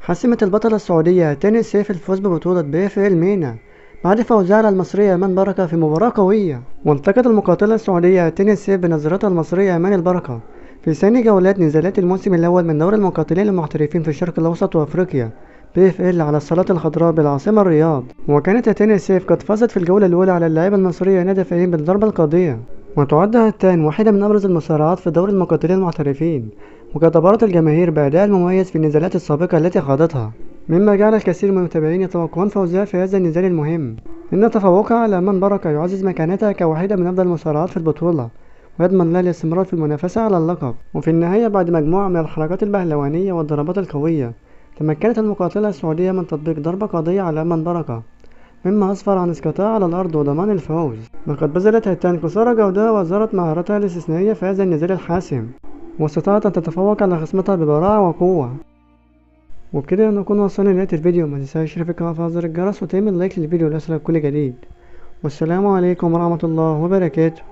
حسمت البطلة السعودية تاني سيف الفوز ببطولة BFL مينا بعد فوزها على المصرية إيمان بركة في مباراة قوية. والتقت المقاتلة السعودية تاني سيف بنظيرتها المصرية إيمان البركة في ثاني جولات نزالات الموسم الأول من دوري المقاتلين المحترفين في الشرق الأوسط وأفريقيا BFL على الصالات الخضراء بالعاصمة الرياض. وكانت تاني سيف قد فازت في الجولة الأولى على اللاعبة المصرية ندى فهيم بالضربة القاضية، وتعد هاتان واحدة من أبرز المصارعات في دوري المقاتلين المحترفين، وقد أبهرت الجماهير بأداء المميز في النزالات السابقة التي خاضتها، مما جعل الكثير من المتابعين يتوقعون فوزها في هذا النزال المهم. إن تفوقها على إيمان بركة يعزز مكانتها كواحدة من أفضل المصارعات في البطولة، ويضمن لها الاستمرار في المنافسة على اللقب. وفي النهاية بعد مجموعة من الحركات البهلوانية والضربات القوية، تمكنت المقاتلة السعودية من تطبيق ضربة قاضية على إيمان بركة، مما أسفر عن إسقاطها على الأرض وضمان الفوز. لقد بذلت هاتان قصارى جهدها وأظهرت مهارتها الاستثنائية في هذا النزال الحاسم، واستطاعت أن تتفوق على خصمتها ببراعة وقوة. وبكده نكون وصلنا لنهاية الفيديو. ما تنساش تشترك في القناة وتفعل زر الجرس وتعمل لايك للفيديو ليصلك كل جديد. والسلام عليكم ورحمة الله وبركاته.